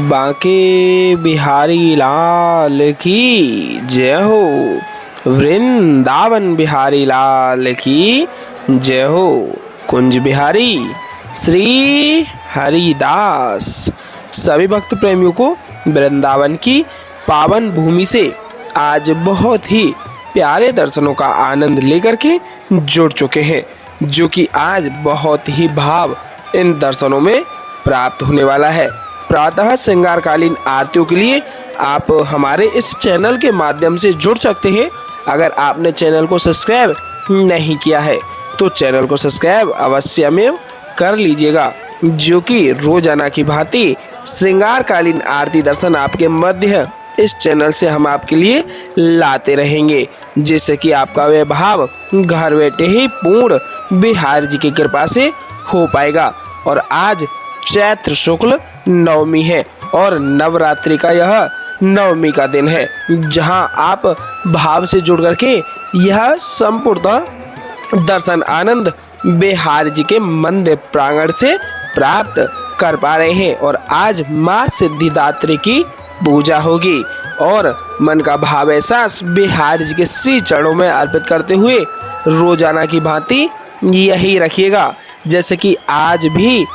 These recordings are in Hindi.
बांके बिहारी लाल की जय हो। वृंदावन बिहारी लाल की जय हो। कुंज बिहारी श्री हरिदास। सभी भक्त प्रेमियों को वृंदावन की पावन भूमि से आज बहुत ही प्यारे दर्शनों का आनंद लेकर के जुड़ चुके हैं, जो कि आज बहुत ही भाव इन दर्शनों में प्राप्त होने वाला है। प्रातः श्रृंगारकालीन आरतियों के लिए आप हमारे इस चैनल के माध्यम से जुड़ सकते हैं। अगर आपने चैनल को सब्सक्राइब नहीं किया है तो चैनल को सब्सक्राइब अवश्य कर लीजिएगा, जो कि रोजाना की भांति श्रृंगारकालीन आरती दर्शन आपके मध्य इस चैनल से हम आपके लिए लाते रहेंगे, जिससे कि आपका वह भाव घर बैठे ही पूर्ण बिहार जी की कृपा से हो पाएगा। और आज चैत्र शुक्ल नवमी है और नवरात्रि का यह नवमी का दिन है, जहां आप भाव से जुड़ करके यह संपूर्ण दर्शन आनंद बिहार जी के मंदिर प्रांगण से प्राप्त कर पा रहे हैं। और आज माँ सिद्धिदात्री की पूजा होगी और मन का भाव एहसास बिहार जी के श्री चरणों में अर्पित करते हुए रोजाना की भांति यही रखिएगा, जैसे कि आज भी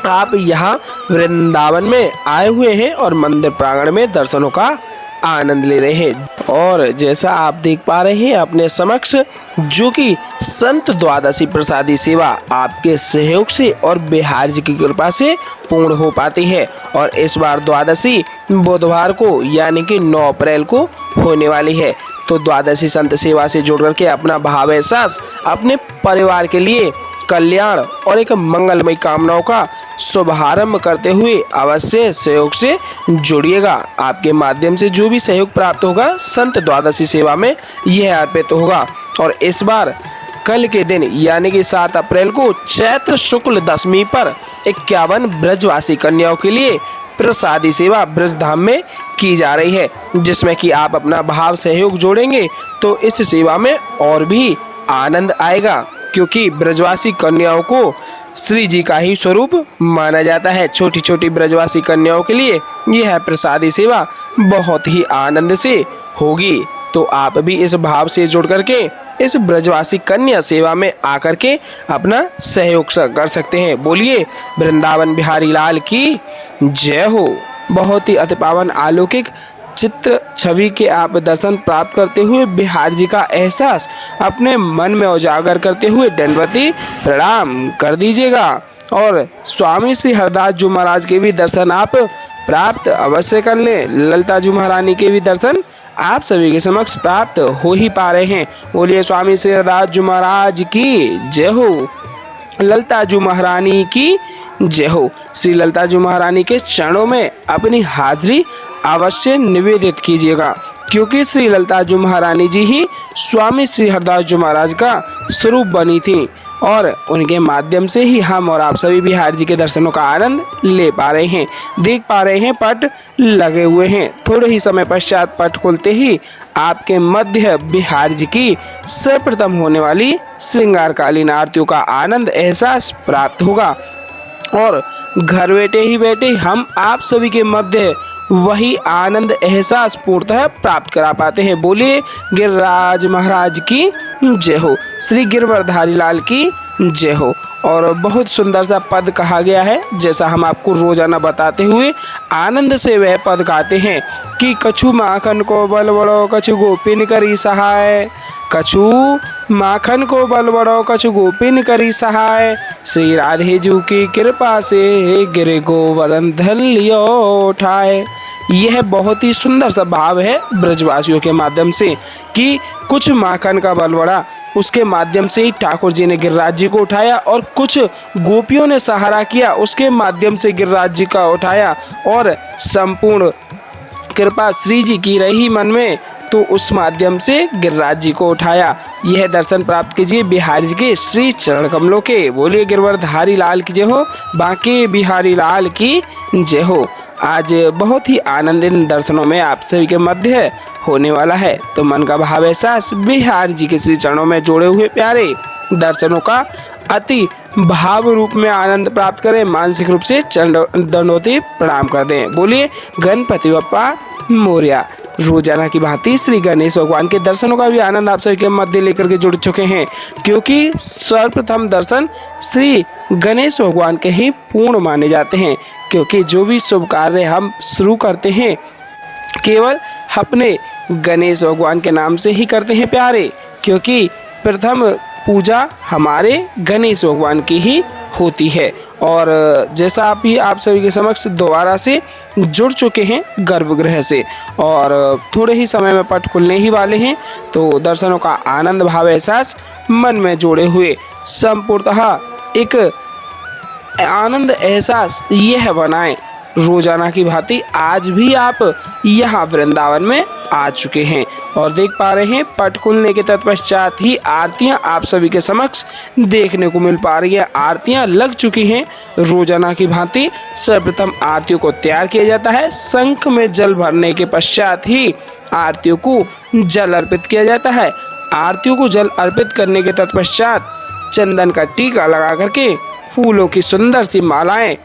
आप यहाँ वृंदावन में आए हुए हैं और मंदिर प्रांगण में दर्शनों का आनंद ले रहे हैं। और जैसा आप देख पा रहे हैं अपने समक्ष, जो कि संत द्वादशी प्रसादी सेवा आपके सहयोग से और बिहार जी की कृपा से पूर्ण हो पाती है। और इस बार द्वादशी बुधवार को यानी कि 9 अप्रैल को होने वाली है। तो द्वादशी संत सेवा से जुड़ करके अपना भाव एहसास अपने परिवार के लिए कल्याण और एक मंगलमय कामनाओं का शुभारंभ करते हुए अवश्य सहयोग से जुड़िएगा। आपके माध्यम से जो भी सहयोग प्राप्त होगा संत द्वादशी सेवा में यह अर्पित होगा। और इस बार कल के दिन यानी कि 7 अप्रैल को चैत्र शुक्ल दशमी पर 51 ब्रजवासी कन्याओं के लिए प्रसादी सेवा ब्रजधाम में की जा रही है, जिसमें कि आप अपना भाव सहयोग जोड़ेंगे तो इस सेवा में और भी आनंद आएगा, क्योंकि ब्रजवासी कन्याओं को श्री जी का ही स्वरूप माना जाता है। छोटी छोटी ब्रजवासी कन्याओं के लिए यह प्रसादी सेवा बहुत ही आनंद से होगी। तो आप भी इस भाव से जुड़ करके इस ब्रजवासी कन्या सेवा में आकर के अपना सहयोग कर सकते हैं। बोलिए वृंदावन बिहारी लाल की जय हो। बहुत ही अति पावन अलौकिक चित्र छवि के आप दर्शन प्राप्त करते हुए बिहार जी का एहसास अपने मन में उजागर करते हुए दंडवती प्रणाम कर दीजिएगा। और स्वामी श्री हरदास जी महाराज के भी दर्शन आप प्राप्त अवश्य कर लें। ललिता जी महारानी के भी दर्शन आप सभी के समक्ष प्राप्त हो ही पा रहे हैं। बोलिए स्वामी श्री हरदास जी महाराज की जय हो। ललिता जी महारानी की जय हो। श्री ललिता जी महारानी के चरणों में अपनी हाजिरी अवश्य निवेदित कीजिएगा, क्योंकि श्री ललिता जी महारानी जी ही स्वामी श्री हरदास जी महाराज का स्वरूप बनी थी और उनके माध्यम से ही हम और आप सभी बिहार जी के दर्शनों का आनंद ले पा रहे हैं। देख पा रहे हैं पट लगे हुए हैं। थोड़े ही समय पश्चात पट खोलते ही आपके मध्य बिहार जी की सर्वप्रथम होने वाली श्रृंगारकालीन आरतियों का आनंद एहसास प्राप्त होगा। और घर बैठे ही हम आप सभी के मध्य वही आनंद एहसास पूर्णतः प्राप्त करा पाते हैं। बोलिए गिरिराज महाराज की जय हो। श्री गिरवरधारी लाल की जय हो। और बहुत सुंदर सा पद कहा गया है, जैसा हम आपको रोजाना बताते हुए आनंद से वह पद गाते हैं कि कछु माखन को बल बड़ो कछु गोपिन करी सहाय। कछु माखन को बल बड़ो कछु गोपिन करी सहाय। श्री राधे जी की कृपा से गिर गोवर्धन लियो उठाए। यह बहुत ही सुंदर सा भाव है ब्रजवासियों के माध्यम से कि कुछ माखन का बल बढ़ा, उसके माध्यम से ही ठाकुर जी ने गिरिराज जी को उठाया और कुछ गोपियों ने सहारा किया, उसके माध्यम से गिरिराज जी का उठाया और संपूर्ण कृपा श्री जी की रही मन में, तो उस माध्यम से गिरिराज जी को उठाया। यह दर्शन प्राप्त कीजिए बिहार जी के श्री चरण कमलों के। बोलिए गिरवरधारी लाल की जय हो। बांके बिहारी लाल की जय हो। आज बहुत ही आनंदित दर्शनों में आप सभी के मध्य होने वाला है, तो मन का भाव एहसास बिहार जी के श्री चरणों में जोड़े हुए प्यारे दर्शनों का अति भाव रूप में आनंद प्राप्त करें, मानसिक रूप से दंडवती प्रणाम कर दें। बोलिए गणपति बप्पा मोरया। रोजाना की भांति श्री गणेश भगवान के दर्शनों का भी आनंद आप सभी के मध्य लेकर के जुड़ चुके हैं, क्योंकि सर्वप्रथम दर्शन श्री गणेश भगवान के ही पूर्ण माने जाते हैं। क्योंकि जो भी शुभ कार्य हम शुरू करते हैं केवल अपने गणेश भगवान के नाम से ही करते हैं प्यारे, क्योंकि प्रथम पूजा हमारे गणेश भगवान की ही होती है। और जैसा आप सभी के समक्ष दोबारा से जुड़ चुके हैं गर्भगृह से, और थोड़े ही समय में पट खुलने ही वाले हैं, तो दर्शनों का आनंद भाव एहसास मन में जोड़े हुए संपूर्णतः एक आनंद एहसास यह बनाएं। रोजाना की भांति आज भी आप यहाँ वृंदावन में आ चुके हैं और देख पा रहे हैं पट खुलने के तत्पश्चात ही आरतियाँ आप सभी के समक्ष देखने को मिल पा रही है। आरतियाँ लग चुकी हैं। रोजाना की भांति सर्वप्रथम आरतियों को तैयार किया जाता है। शंख में जल भरने के पश्चात ही आरतियों को जल अर्पित किया जाता है। आरतियों को जल अर्पित करने के तत्पश्चात चंदन का टीका लगा करके फूलों की सुंदर सी मालाएं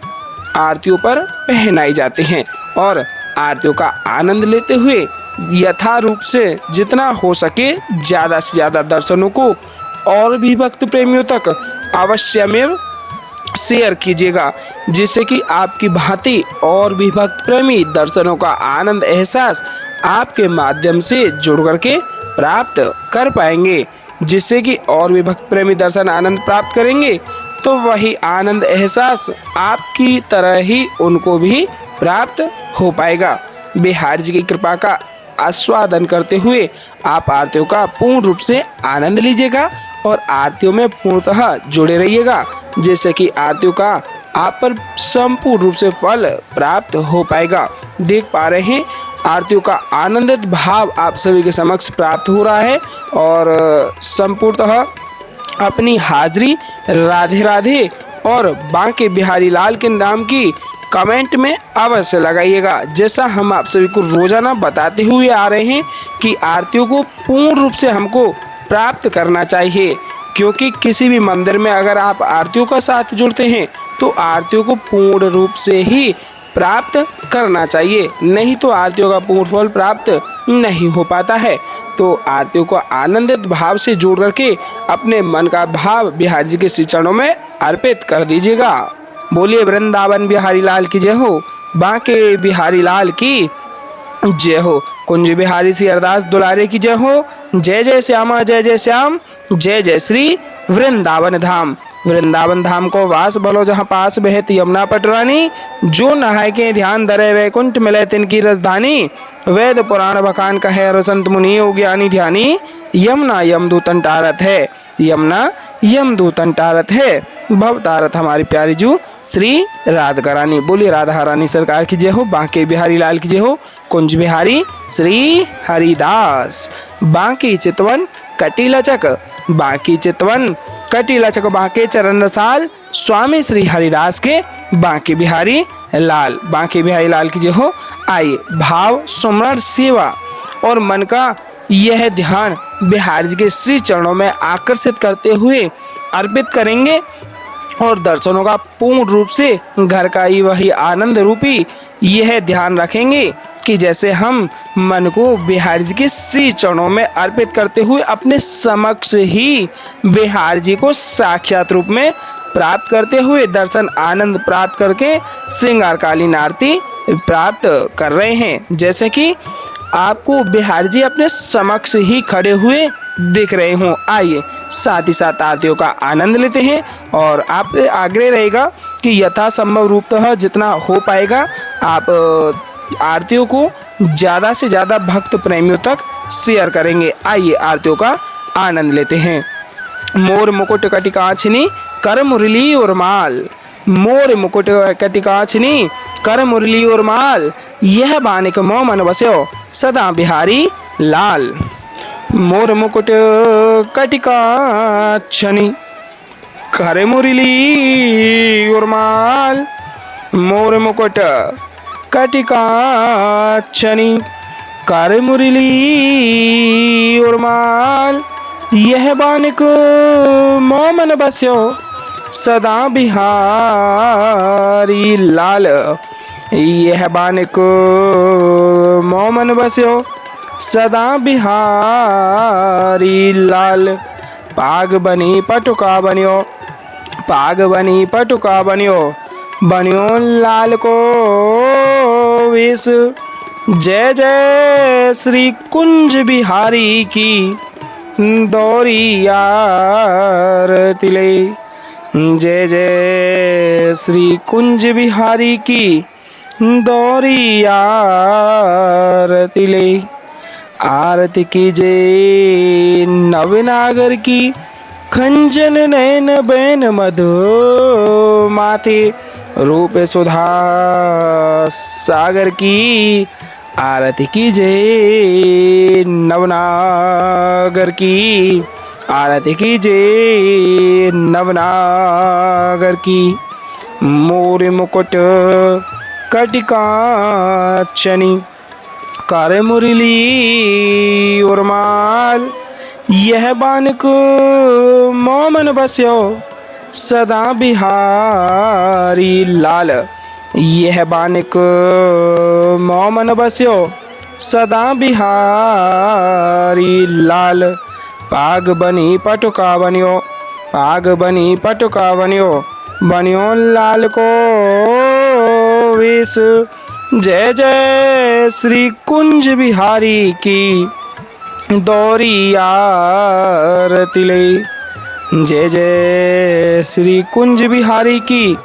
आरतियों पर पहनाई जाती हैं और आरतियों का आनंद लेते हुए यथा रूप से जितना हो सके ज़्यादा से ज़्यादा दर्शनों को और भी भक्त प्रेमियों तक अवश्यमेव शेयर कीजिएगा, जिससे कि आपकी भांति और भी भक्त प्रेमी दर्शनों का आनंद एहसास आपके माध्यम से जुड़ करके प्राप्त कर पाएंगे, जिससे कि और भी भक्त प्रेमी दर्शन आनंद प्राप्त करेंगे तो वही आनंद एहसास आपकी तरह ही उनको भी प्राप्त हो पाएगा। बिहार जी की कृपा का आस्वादन करते हुए आप आरतियों का पूर्ण रूप से आनंद लीजिएगा और आरतियों में पूर्णतः जुड़े रहिएगा, जिससे कि आरतियों का आप पर संपूर्ण रूप से फल प्राप्त हो पाएगा। देख पा रहे हैं आरतियों का आनंदित भाव आप सभी के समक्ष प्राप्त हो रहा है और संपूर्णतः अपनी हाजिरी राधे राधे और बांके बिहारी लाल के नाम की कमेंट में अवश्य लगाइएगा। जैसा हम आप सभी को रोजाना बताते हुए आ रहे हैं कि आरतियों को पूर्ण रूप से हमको प्राप्त करना चाहिए, क्योंकि किसी भी मंदिर में अगर आप आरतियों का साथ जुड़ते हैं तो आरतियों को पूर्ण रूप से ही प्राप्त करना चाहिए, नहीं तो आरतियों का पूर्ण फल प्राप्त नहीं हो पाता है। तो आरतियों को आनंदित भाव से जोड़ करके अपने मन का भाव बिहार जी के श्री चरणों में अर्पित कर दीजिएगा। बोलिए वृंदावन बिहारी लाल की जय हो, बांके बिहारी लाल की जय हो, कुंज बिहारी श्री अरदास दुलारे की जय हो। जय जय श्यामा जय जय श्याम, जय जय श्री वृंदावन धाम। वृंदावन धाम को वास भलो जहाँ पास बहत यमुना पटरानी, जो नहाय के ध्यान धरे वैकुंठ मिले तिनकी रजधानी। वेद पुराण बखान कहे रसंत मुनि हो ज्ञानी ध्यानी, यमुना यमदूतन टारत है, यमुना यमदूतन टारत है, भव तारत हमारी प्यारी जू श्री राधिका रानी। बोलिए राधा रानी सरकार की जय हो, बांके बिहारी लाल की जय हो, कुंज बिहारी श्री हरिदास। बांकी चितवन कटिलचक, बांकी चितवन कटिलचक, बांके चरण रसाल, स्वामी श्री हरिदास के बांके बिहारी लाल। बांके बिहारी लाल की जय हो। आइए भाव सुमरण सेवा और मन का यह ध्यान बिहार जी के श्री चरणों में आकर्षित करते हुए अर्पित करेंगे और दर्शनों का पूर्ण रूप से घर का ही वही आनंद रूपी यह ध्यान रखेंगे कि जैसे हम मन को बिहार जी के श्री चरणों में अर्पित करते हुए अपने समक्ष ही बिहार जी को साक्षात रूप में प्राप्त करते हुए दर्शन आनंद प्राप्त करके श्रृंगारकालीन आरती प्राप्त कर रहे हैं, जैसे कि आपको बिहार जी अपने समक्ष ही खड़े हुए दिख रहे हों। आइए साथ ही साथ आरतियों का आनंद लेते हैं और आप आग्रह रहेगा कि यथासंभव रूपतः जितना हो पाएगा आप आरतियों को ज़्यादा से ज़्यादा भक्त प्रेमियों तक शेयर करेंगे। आइए आरतियों का आनंद लेते हैं। मोर मुकुट कटिकाछिनी कर मुरली और माल, मोर मुकुट कटिकाछिनी कर मुरली और माल, यह बानिक मोह मन बस्यो सदा बिहारी लाल। मोर मुकुट कटिकाछिनी कर मुरली और माल, मोर मुकुट कटिकाछिनी कर मुरली और माल, यह बानिक मोह मन बस्यो सदा बिहारी लाल। यह बानिक मोमन बस्यो सदा बिहारी लाल। पाग बनी पटुका बन्यो, पाग बनी पटुका बन्यो, बन्यो लाल को वेश। जय जय श्री कुंज बिहारी की दौरी आरती ले। जय जय श्री कुंज बिहारी की दौरी आरती ले। आरती कीजे नवनागर की खंजन नैन बैन मधु माथे। रूप सुधा सागर की आरती कीजे नवनागर की। आरती कीजे नवनागर की। मोर मुकुट कटिकाचनी कर मुरली उर्माल। यह बानिक मोमन बस्यो सदा बिहारी लाल। यह बानिक मोमन बस्यो सदा बिहारी लाल। पाग बनी पटुका बन्यो, पाग बनी पटुका बन्यो, बन्यो लाल को वेश। जय जय श्री कुंज बिहारी की दौरी आरती ले। जय जय श्री कुंज बिहारी की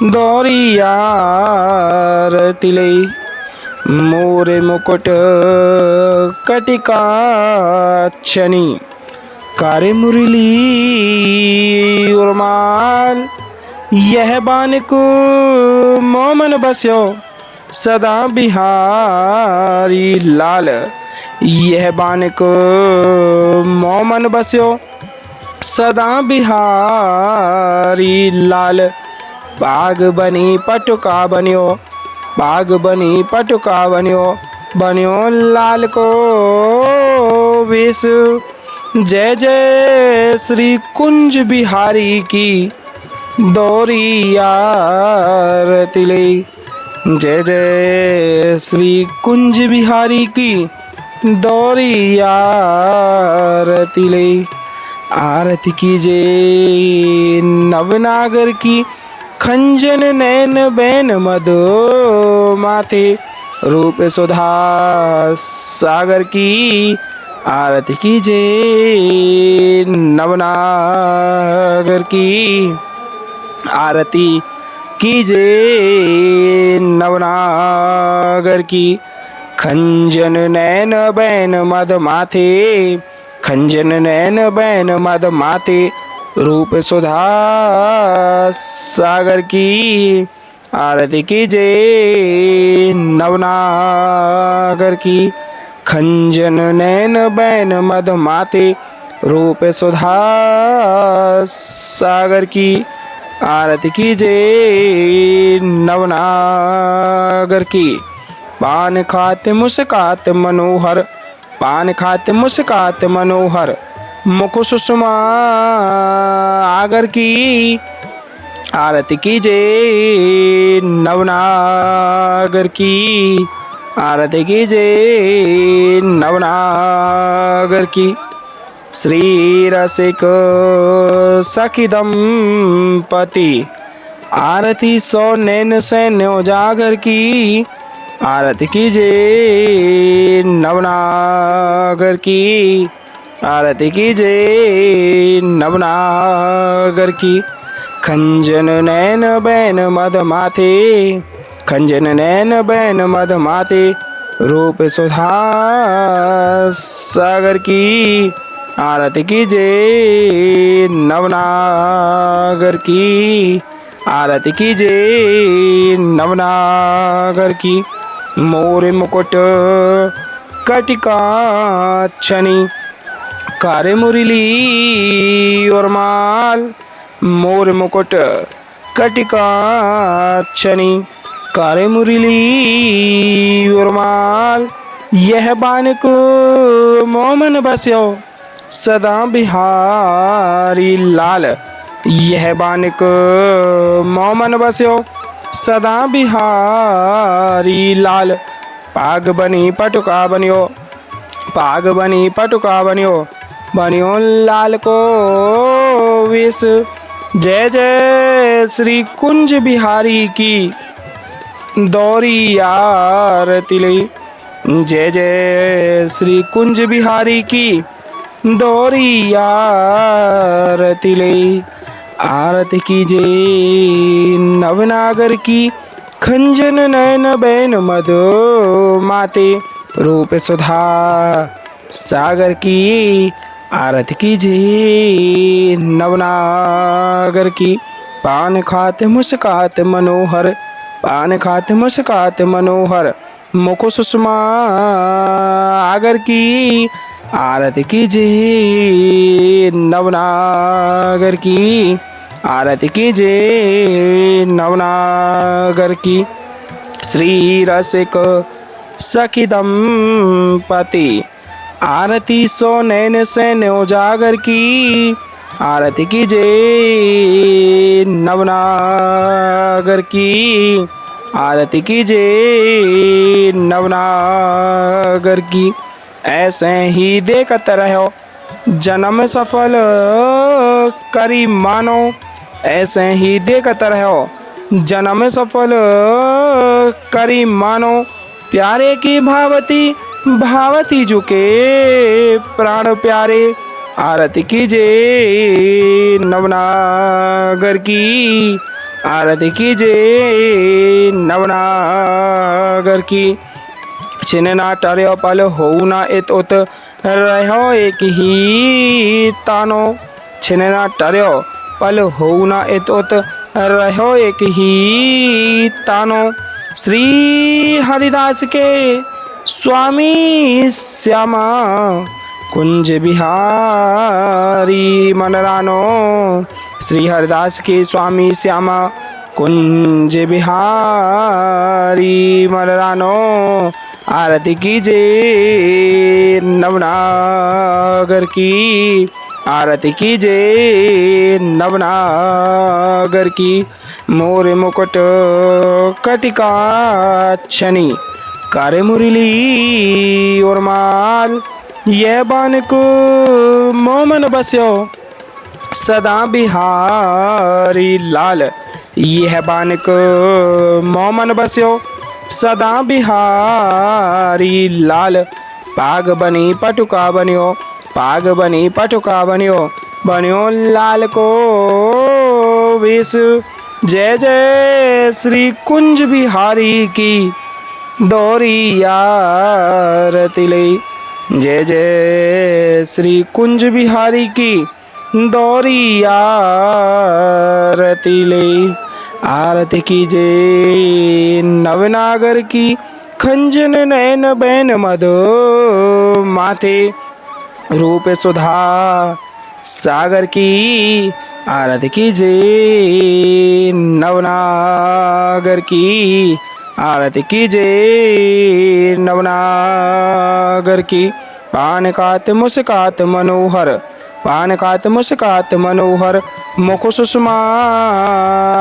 दौरी आरती ले। मोर मुकुट कटिकाचनी कर मुरली उर्माल। यह बानिक मोमन बस्यो सदा बिहारी लाल। यह बानिक मोमन बस्यो सदा बिहारी लाल। पाग बनी पटुका बन्यो, पाग बनी पटुका बन्यो, बन्यो लाल को वेश। जय जय श्री कुंज बिहारी की दौरी आरती ले। जय जय श्री कुंज बिहारी की दौरी आरती ले। आरती कीजे नवनागर की खंजन नैन बैन मधु माथे। रूप सुधा सागर की आरती कीजे नवनागर की। आरती कीजे नवनागर की। खंजन नैन बैन मद माथे, खंजन नैन बैन मद माथे। रूप सुधा सागर की आरती कीजे नवनागर की। खंजन नैन बैन मद माथे। रूप सुधा सागर की आरती कीजे नवनागर की। पान खाते मुस्कात मनोहर, पान खाते मुस्कात मनोहर, मुख सुषमा आगर की आरती कीजे नवनागर की। आरती कीजे नवनागर की। श्री रसिक सखी दंपति आरती सौ नैन सैन्य उजागर की आरती कीजे नवनागर की। आरती कीजे नवनागर की। खंजन नैन बैन मद माथे, खंजन नैन बैन मद माथे। रूप सुधा सागर की आरती कीजे नवनागर की। आरती कीजे नवनागर की। मोर मुकुट कटिकाचनी कर मुरली उर्माल। मोर मुकुट कटिकाचनी कर मुरली उर्माल। यह बानिक मोमन बस्यो सदा बिहारी लाल। यह बानिक मोमन बस्यो सदा बिहारी लाल। पाग बनी पटुका बनियो, पाग बनी पटुका बनियो, बनियो लाल को वेश। जय जय श्री कुंज बिहारी की दौरी आरती ले। जय जय श्री कुंज बिहारी की दौरी आरती ले। आरती कीजे नवनागर की खंजन नयन बैन मधु माते रूप सुधा सागर की। आरती कीजिए नवनागर की पान खाते मुस्कात मनोहर, पान खाते मुस्कात मनोहर मुख सुषमा आगर की। आरती कीजिए नवनागर की, आरती कीजिए नवनागर की। श्री रसिक सखी दंपति आरती सो नैन सैन उजागर की। आरती कीजिए नवनागर की, आरती कीजिए नवनागर की। ऐसे ही देखत रहो जन्म सफल करी मानो, ऐसे ही देखत रहो जन्म सफल करी मानो। प्यारे की भावती भावती झुके प्राण प्यारे। आरती कीजिए नवनागर की, आरती कीजिए नवनागर की। छिन ना टर्यो पल हो ना इत उत रहो एक ही तानो। छिन ना टर्यो पल हो ना इत उत रहो एक ही तानो। श्री हरिदास के स्वामी श्यामा कुंज बिहारी मनरानो। श्री हरिदास के स्वामी श्यामा कुंज बिहारी मनरानो। आरती कीजिए नवनागर की, आरती कीजिए नवनागर की। मोर मुकुट कटिका छनी करे मुरली और माल। यह बानिक मोमन बस्यो सदा बिहारी लाल। यह बानिक मोमन बस्यो सदा बिहारी लाल। पाग बनी पटुका बनियो, पाग बनी पटुका बनियो, बनियो लाल को वेश। जय जय श्री कुंज बिहारी की दौरी आरती ले। जय जय श्री कुंज बिहारी की दौरी आरती ले। आरती कीजिए नवनागर की खंजन नयन बैन मधु माथे रूप सुधा सागर की। आरती कीजिए नवनागर की, आरती कीजिए नवनागर की। पान खात मुस्कात मनोहर, पान खात मुस्कात मनोहर मुख सुषमा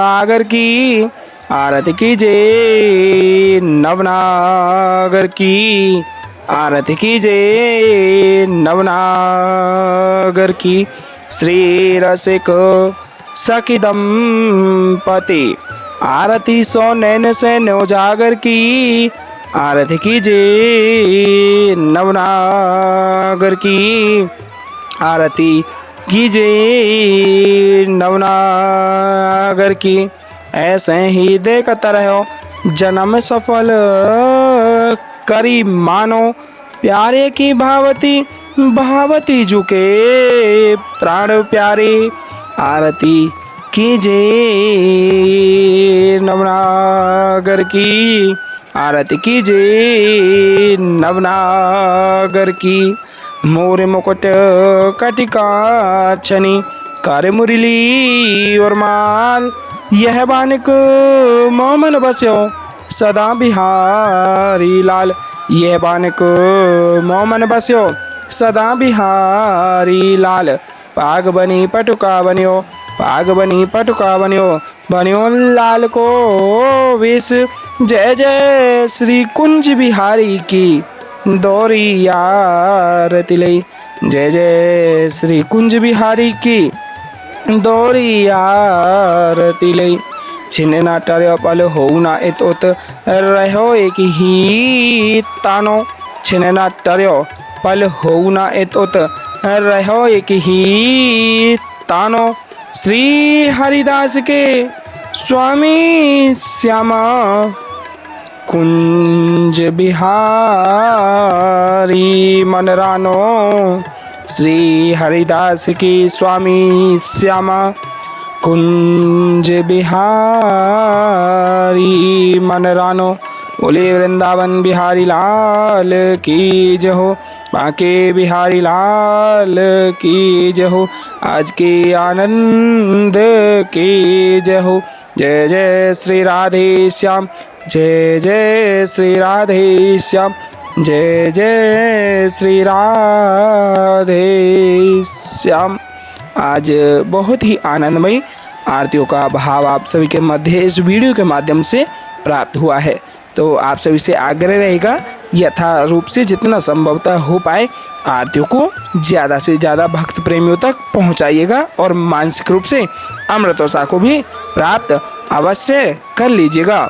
आगर की। आरती कीजिए नवनागर की, आरती कीजिए नवनागर की। श्री रसिक सखी दंपति आरती सो नैन से उजागर की। आरती कीजिए नवनागर की, आरती कीजिए नवनागर की। ऐसे ही देखत रहो जन्म सफल करी मानो। प्यारे की भावती भावती झुके प्राण प्यारे। आरती कीजिए नवनागर की, आरती कीजिए नवनागर की। मोर मुकुट कटिका छनी करे मुरली और माल। यह बानिक मोमन बस्यो सदा बिहारी लाल। यह बानिक मोमन बस्यो सदा बिहारी लाल। पाग बनी पटुका बनियो, पाग बनी पटुका बन्यो बन्यो लाल को वेश। जय जय श्री कुंज बिहारी की दौरी आरती लई। जय जय श्री कुंज बिहारी की दौरी आरती लई। छिने ना टर्यो पल होऊ ना एतोत रहो एक ही तानो। छिने ना टर्यो पल होऊ ना एतोत रहो एक ही तानो। श्री हरिदास के स्वामी श्यामा कुंज बिहारी मन रानो। श्री हरिदास की स्वामी श्यामा कुंज बिहारी मन रानो। बोले वृंदावन बिहारी लाल की जय हो, बांके बिहारी लाल की जय हो, आज के आनंद की जय हो। जय जय श्री राधे श्याम, जय जय श्री राधे श्याम, जय जय श्री राधे श्याम। आज बहुत ही आनंदमय आरतियों का भाव आप सभी के मध्य इस वीडियो के माध्यम से प्राप्त हुआ है। तो आप सभी से आग्रह रहेगा यथा रूप से जितना संभवतः हो पाए आरतियों को ज़्यादा से ज़्यादा भक्त प्रेमियों तक पहुंचाइएगा और मानसिक रूप से अमृतोषा को भी प्राप्त अवश्य कर लीजिएगा।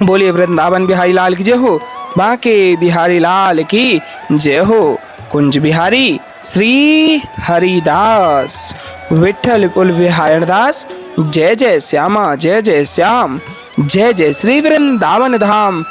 बोलिए वृंदावन बिहारी लाल की जय हो, बांके बिहारी लाल की जय हो। कुंज बिहारी श्री हरिदास विठल कुल विहारण दास। जय जय श्यामा, जय जय श्याम, जय जय श्री वृंदावन धाम।